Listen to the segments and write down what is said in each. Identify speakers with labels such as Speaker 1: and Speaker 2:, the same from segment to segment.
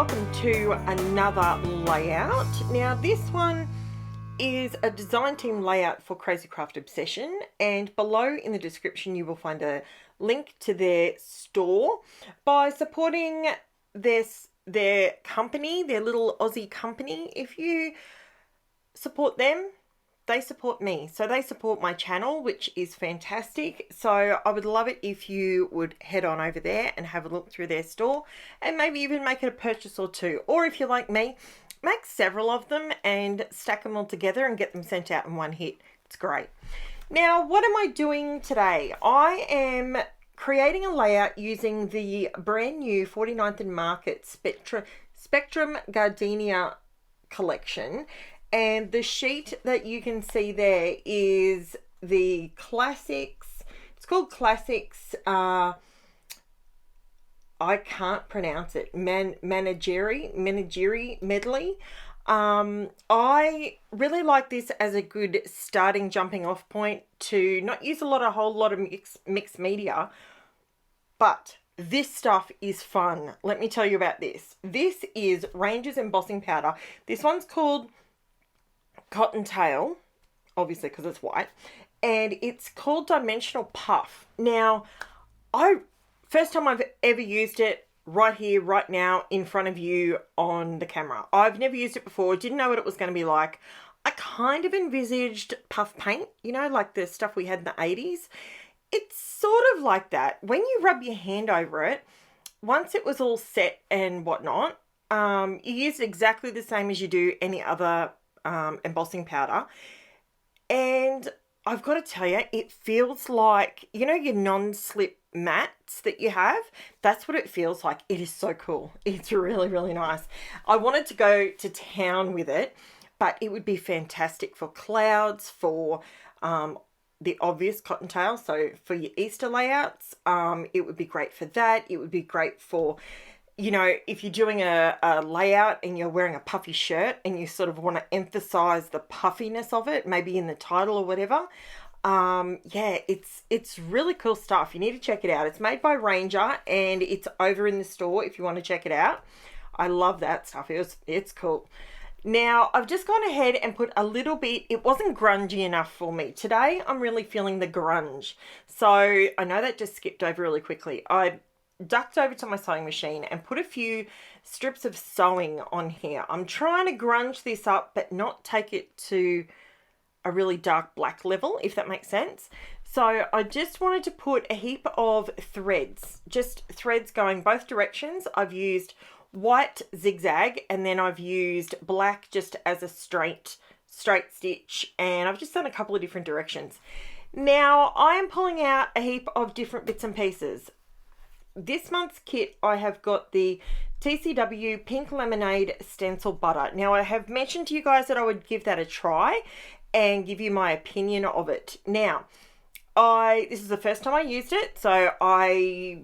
Speaker 1: welcome to another layout. Now this one is a design team layout for Crazy Craft Obsession, and below in the description you will find a link to their store. By supporting their company, their little Aussie company, if you support them, they support me. So they support my channel, which is fantastic. So I would love it if you would head on over there and have a look through their store and maybe even make it a purchase or two. Or if you're like me, make several of them and stack them all together and get them sent out in one hit. It's great. Now, what am I doing today? I am creating a layout using the brand new 49th and Market Spectrum Gardenia collection. And the sheet that you can see there is the Classics. It's called Classics. I can't pronounce it. Manageri Medley. I really like this as a good starting jumping off point to not use a whole lot of mixed media, but this stuff is fun. Let me tell you about this. This is Ranger's embossing powder. This one's called Cottontail, obviously because it's white, and it's called Dimensional Puff. Now, first time I've ever used it right here, right now, in front of you on the camera. I've never used it before, didn't know what it was going to be like. I kind of envisaged puff paint, you know, like the stuff we had in the 80s. It's sort of like that. When you rub your hand over it, once it was all set and whatnot, you use exactly the same as you do any other embossing powder, and I've got to tell you, it feels like, you know, your non-slip mats that you have. That's what it feels like. It is so cool. It's really, really nice. I wanted to go to town with it, but it would be fantastic for clouds, for the obvious Cottontail. So for your Easter layouts, it would be great for that. It would be great for, you know, if you're doing a layout and you're wearing a puffy shirt and you sort of want to emphasize the puffiness of it, maybe in the title or whatever. Yeah, it's really cool stuff. You need to check it out. It's made by Ranger and it's over in the store if you want to check it out. I love that stuff. It's cool. Now, I've just gone ahead and put a little bit, it wasn't grungy enough for me. Today, I'm really feeling the grunge. So I know that just skipped over really quickly. I ducked over to my sewing machine and put a few strips of sewing on here. I'm trying to grunge this up but not take it to a really dark black level, if that makes sense. So I just wanted to put a heap of threads, just threads going both directions. I've used white zigzag and then I've used black just as a straight stitch, and I've just done a couple of different directions. Now I am pulling out a heap of different bits and pieces. This month's kit, I have got the TCW Pink Lemonade Stencil Butter. Now, I have mentioned to you guys that I would give that a try and give you my opinion of it. Now, this is the first time I used it, so I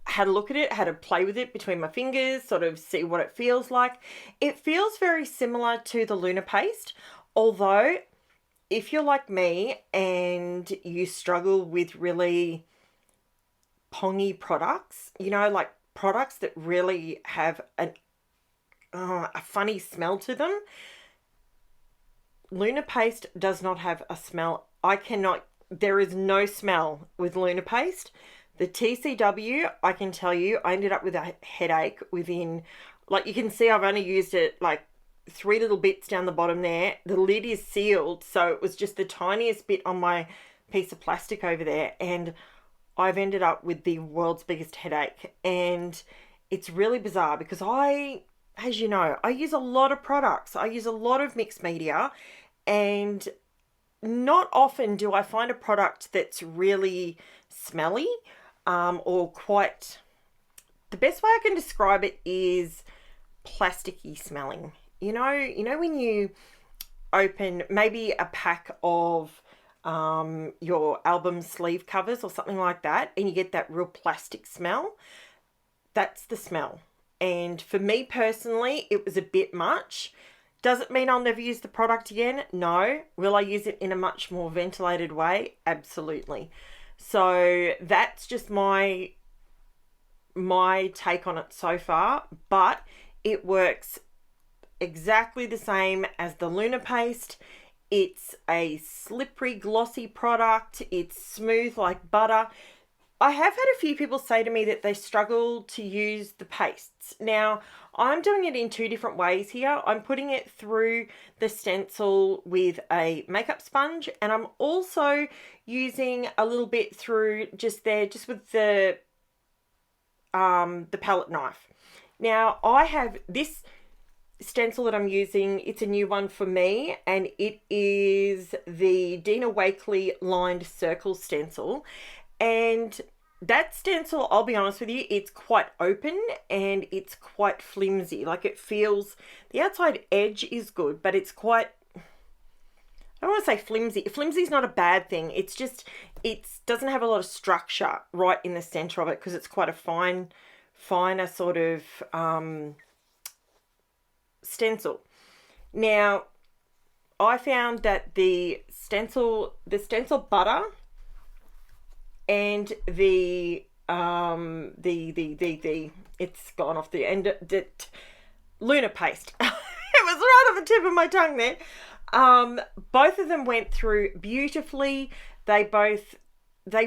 Speaker 1: had a look at it, had a play with it between my fingers, sort of see what it feels like. It feels very similar to the Luna Paste, although if you're like me and you struggle with really pongy products, you know, like products that really have a funny smell to them, Luna Paste does not have a smell. There is no smell with Luna Paste. The TCW, I can tell you, I ended up with a headache within, like you can see, I've only used it like 3 little bits down the bottom there. The lid is sealed, so it was just the tiniest bit on my piece of plastic over there, and I've ended up with the world's biggest headache. And it's really bizarre because as you know, I use a lot of products. I use a lot of mixed media, and not often do I find a product that's really smelly or quite... The best way I can describe it is plasticky smelling. You know when you open maybe a pack of your album sleeve covers or something like that, and you get that real plastic smell. That's the smell. And for me personally, it was a bit much. Does it mean I'll never use the product again? No. Will I use it in a much more ventilated way? Absolutely. So that's just my take on it so far. But It works exactly the same as the Luna Paste. It's a slippery, glossy product. It's smooth like butter. I have had a few people say to me that they struggle to use the pastes. Now, I'm doing it in two different ways here. I'm putting it through the stencil with a makeup sponge, and I'm also using a little bit through just with the palette knife. Now, I have this stencil that I'm using. It's a new one for me, and it is the Dina Wakley lined circle stencil. And that stencil, I'll be honest with you, it's quite open and it's quite flimsy. Like, it feels, the outside edge is good, but it's quite, I don't want to say flimsy. Flimsy is not a bad thing. It's just, it doesn't have a lot of structure right in the center of it because it's quite a finer sort of stencil. Now, I found that the stencil butter and the it's gone off the end, the Luna Paste. It was right on the tip of my tongue there. Both of them went through beautifully. They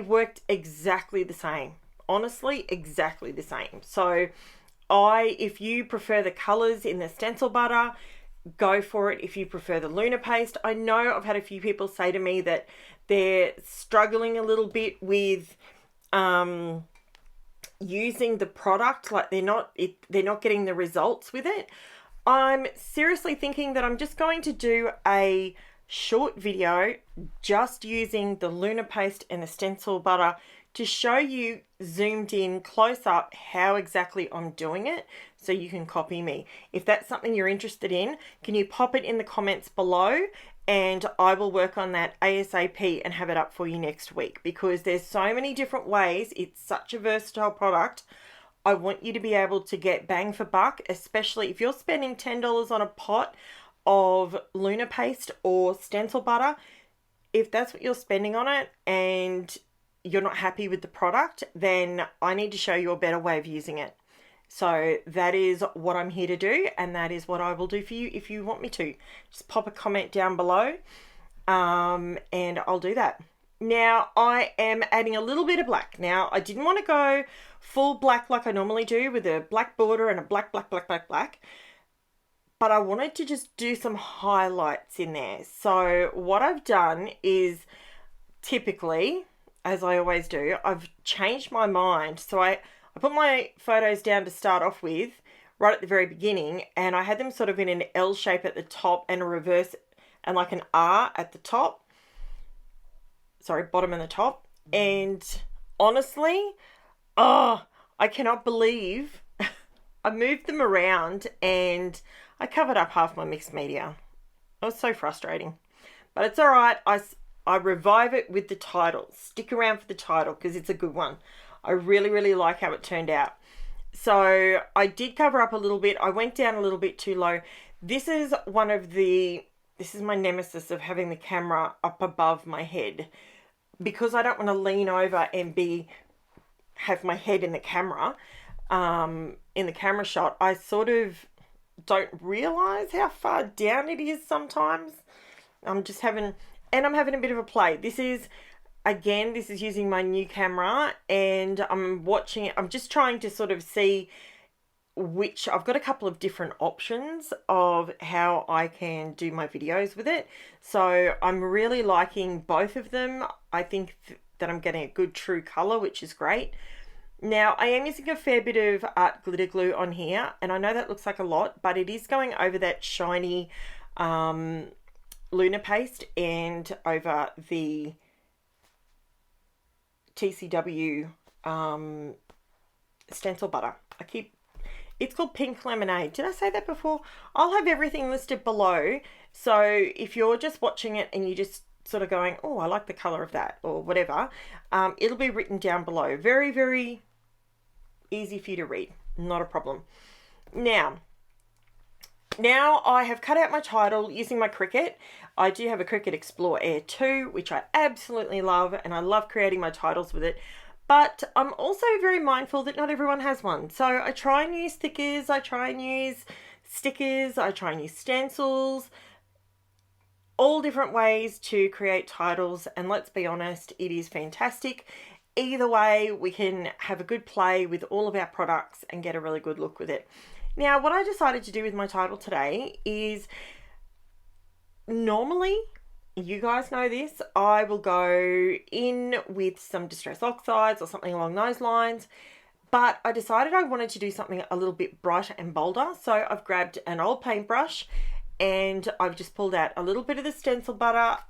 Speaker 1: worked exactly the same. Honestly, exactly the same. So if you prefer the colors in the stencil butter, go for it. If you prefer the Luna Paste, I know I've had a few people say to me that they're struggling a little bit with using the product, like they're not getting the results with it. I'm seriously thinking that I'm just going to do a short video just using the Luna Paste and the stencil butter to show you zoomed in close up how exactly I'm doing it, so you can copy me. If that's something you're interested in, can you pop it in the comments below, and I will work on that ASAP and have it up for you next week, because there's so many different ways. It's such a versatile product. I want you to be able to get bang for buck, especially if you're spending $10 on a pot of Luna Paste or stencil butter. If that's what you're spending on it and you're not happy with the product, then I need to show you a better way of using it. So that is what I'm here to do, and that is what I will do for you if you want me to. Just pop a comment down below, and I'll do that. Now, I am adding a little bit of black. Now, I didn't want to go full black like I normally do with a black border and a black, but I wanted to just do some highlights in there. So what I've done is, typically, as I always do, I've changed my mind. So I put my photos down to start off with, right at the very beginning, and I had them sort of in an L shape at the top and a reverse and like an R at the top. Sorry, bottom and the top. And honestly, I cannot believe I moved them around and I covered up half my mixed media. It was so frustrating. But it's all right. I revive it with the title. Stick around for the title because it's a good one. I really, really like how it turned out. So I did cover up a little bit. I went down a little bit too low. This is my nemesis of having the camera up above my head, because I don't want to lean over and have my head in the camera shot. I sort of don't realize how far down it is sometimes. I'm having a bit of a play. This is using my new camera, and I'm watching it. I'm just trying to sort of see I've got a couple of different options of how I can do my videos with it. So I'm really liking both of them. I think that I'm getting a good true color, which is great. Now, I am using a fair bit of art glitter glue on here, and I know that looks like a lot, but it is going over that shiny Luna Paste and over the TCW stencil butter. It's called Pink Lemonade. Did I say that before? I'll have everything listed below. So if you're just watching it and you just sort of going, oh, I like the color of that or whatever, it'll be written down below. Very, very easy for you to read. Not a problem. Now I have cut out my title using my Cricut. I do have a Cricut Explore Air 2, which I absolutely love, and I love creating my titles with it. but I'm also very mindful that not everyone has one. So I try and use stickers, I try and use stickers, I try and use stencils, all different ways to create titles, and let's be honest, it is fantastic. Either way, we can have a good play with all of our products and get a really good look with it. Now, what I decided to do with my title today is, normally, you guys know this, I will go in with some Distress Oxides or something along those lines, but I decided I wanted to do something a little bit brighter and bolder. So I've grabbed an old paintbrush and I've just pulled out a little bit of the stencil butter,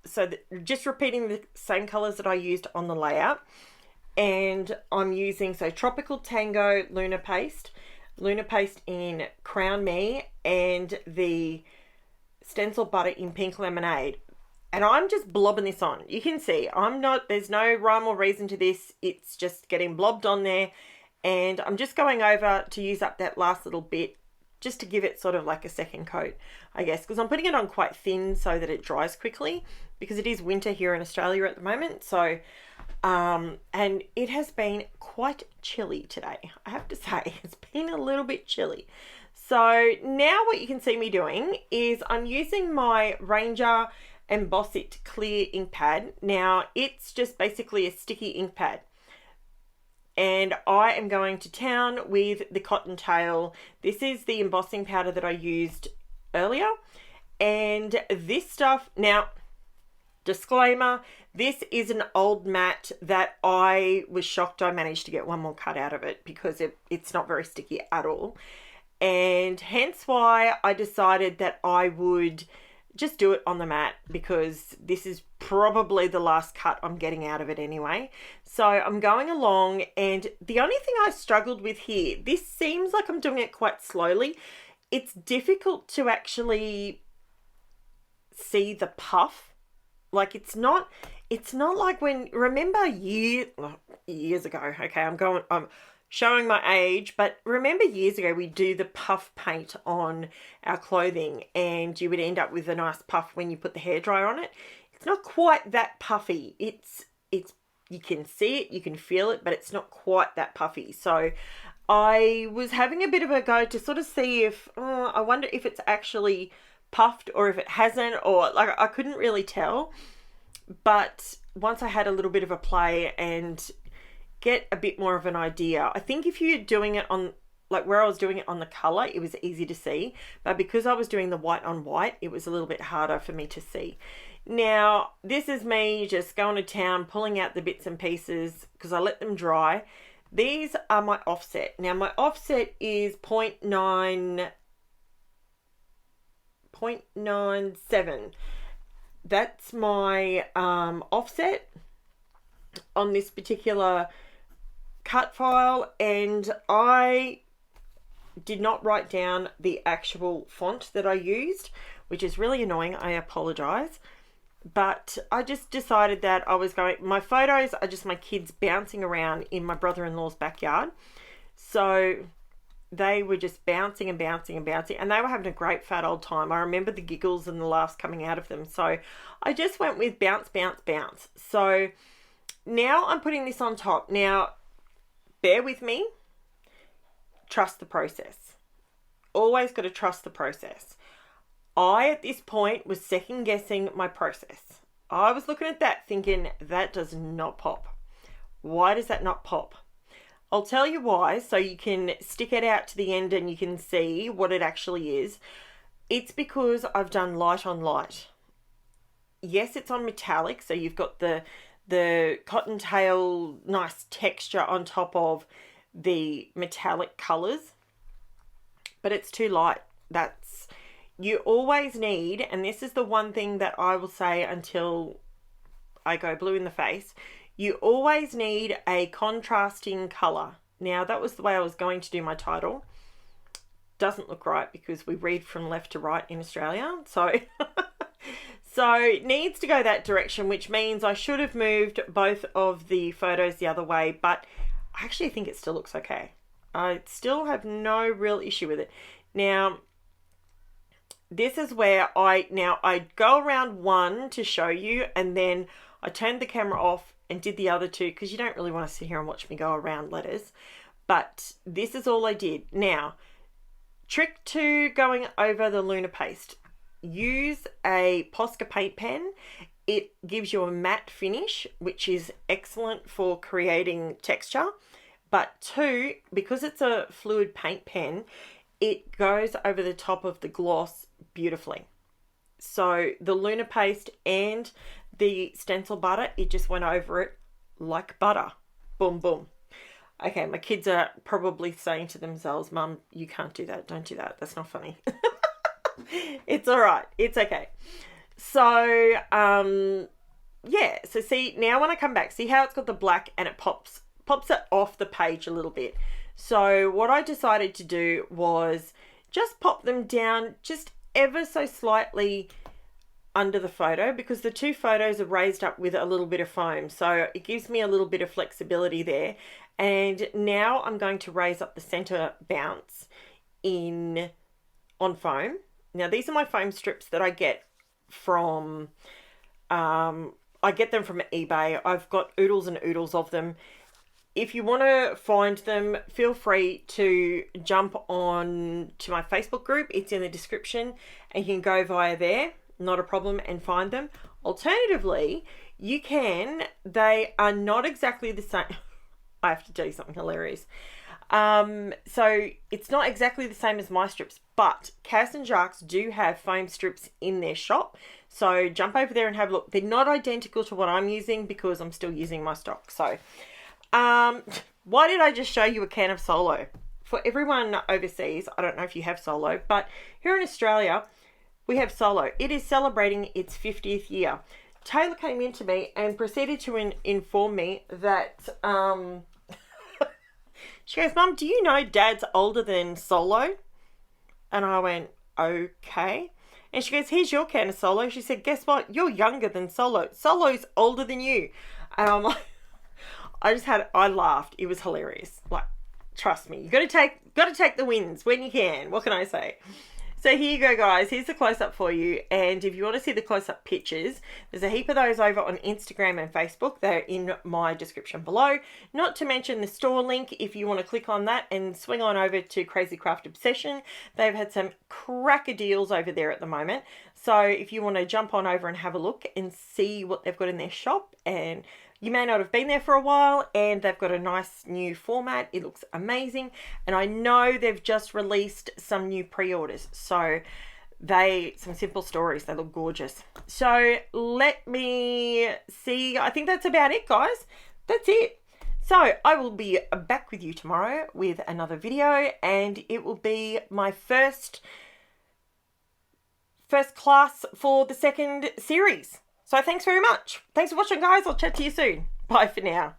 Speaker 1: so that, just repeating the same colors that I used on the layout. And I'm using, so Tropical Tango Lunar Paste in Crown Me, and the stencil butter in Pink Lemonade. And I'm just blobbing this on. You can see there's no rhyme or reason to this. It's just getting blobbed on there. And I'm just going over to use up that last little bit just to give it sort of like a second coat, I guess, because I'm putting it on quite thin so that it dries quickly, because it is winter here in Australia at the moment. So, and it has been quite chilly today, I have to say. It's been a little bit chilly. So now what you can see me doing is I'm using my Ranger Emboss It clear ink pad. Now it's just basically a sticky ink pad, and I am going to town with the Cottontail. This is the embossing powder that I used earlier, and this stuff, now disclaimer, this is an old mat that I was shocked I managed to get one more cut out of it, because it's not very sticky at all, and hence why I decided that I would just do it on the mat, because this is probably the last cut I'm getting out of it anyway. So I'm going along, and the only thing I struggled with here, this seems like I'm doing it quite slowly. It's difficult to actually see the puff. Like it's not like when, remember years ago, okay, I'm showing my age, but remember years ago we do the puff paint on our clothing, and you would end up with a nice puff when you put the hairdryer on it. It's not quite that puffy. It's you can see it, you can feel it, but it's not quite that puffy. So I was having a bit of a go to sort of see if I wonder if it's actually puffed or if it hasn't, or like I couldn't really tell. But once I had a little bit of a play and get a bit more of an idea, I think if you're doing it on, like where I was doing it on the color, it was easy to see, but because I was doing the white on white, it was a little bit harder for me to see. Now this is me just going to town, pulling out the bits and pieces because I let them dry. These are my offset. Now my offset is 0.97. That's my offset on this particular cut file, and I did not write down the actual font that I used, which is really annoying. I apologize, but I just decided that I was going, my photos are just my kids bouncing around in my brother-in-law's backyard, so they were just bouncing and bouncing and bouncing, and they were having a great fat old time. I remember the giggles and the laughs coming out of them, so I just went with bounce, bounce, bounce. So now I'm putting this on top. Now bear with me, trust the process. Always got to trust the process. I, at this point, was second guessing my process. I was looking at that thinking, that does not pop. Why does that not pop? I'll tell you why, so you can stick it out to the end and you can see what it actually is. It's because I've done light on light. Yes, it's on metallic, so you've got the Cottontail nice texture on top of the metallic colors, but it's too light. You always need, and this is the one thing that I will say until I go blue in the face, you always need a contrasting color. Now that was the way I was going to do my title. Doesn't look right because we read from left to right in Australia, so so it needs to go that direction, which means I should have moved both of the photos the other way, but I actually think it still looks okay. I still have no real issue with it. Now this is where I go around one to show you, and then I turn the camera off and did the other two because you don't really want to sit here and watch me go around letters. But this is all I did. Now, trick 2 going over the Lunar Paste. Use a Posca paint pen. It gives you a matte finish, which is excellent for creating texture. But 2, because it's a fluid paint pen, it goes over the top of the gloss beautifully. So the Lunar Paste and the stencil butter, it just went over it like butter. Boom, boom. Okay, my kids are probably saying to themselves, Mum, you can't do that. Don't do that. That's not funny. It's all right. It's okay. So, yeah. So see, now when I come back, see how it's got the black and it pops it off the page a little bit. So what I decided to do was just pop them down just ever so slightly under the photo, because the 2 photos are raised up with a little bit of foam. So it gives me a little bit of flexibility there. And now I'm going to raise up the center bounce on foam. Now these are my foam strips that I get from, I get them from eBay. I've got oodles and oodles of them. If you want to find them, feel free to jump on to my Facebook group. It's in the description and you can go via there. Not a problem, and find them. Alternatively, they are not exactly the same. I have to tell you something hilarious. So it's not exactly the same as my strips, but Cass and Jacques do have foam strips in their shop. So jump over there and have a look. They're not identical to what I'm using because I'm still using my stock. So why did I just show you a can of Solo? For everyone overseas, I don't know if you have Solo, but here in Australia, we have Solo. It is celebrating its 50th year. Taylor came in to me and proceeded to inform me that, she goes, Mum, do you know Dad's older than Solo? And I went, okay. And she goes, here's your can of Solo. She said, guess what? You're younger than Solo. Solo's older than you. And I'm like, I laughed. It was hilarious. Like, trust me, you got to take the wins when you can. What can I say? So here you go, guys. Here's the close-up for you. And if you want to see the close-up pictures, there's a heap of those over on Instagram and Facebook. They're in my description below. Not to mention the store link if you want to click on that and swing on over to Crazy Craft Obsession. They've had some cracker deals over there at the moment. So if you want to jump on over and have a look and see what they've got in their shop, and you may not have been there for a while, and they've got a nice new format. It looks amazing. And I know they've just released some new pre-orders. So some simple stories. They look gorgeous. So let me see. I think that's about it, guys. That's it. So I will be back with you tomorrow with another video, and it will be my first class for the second series. So thanks very much. Thanks for watching, guys. I'll chat to you soon. Bye for now.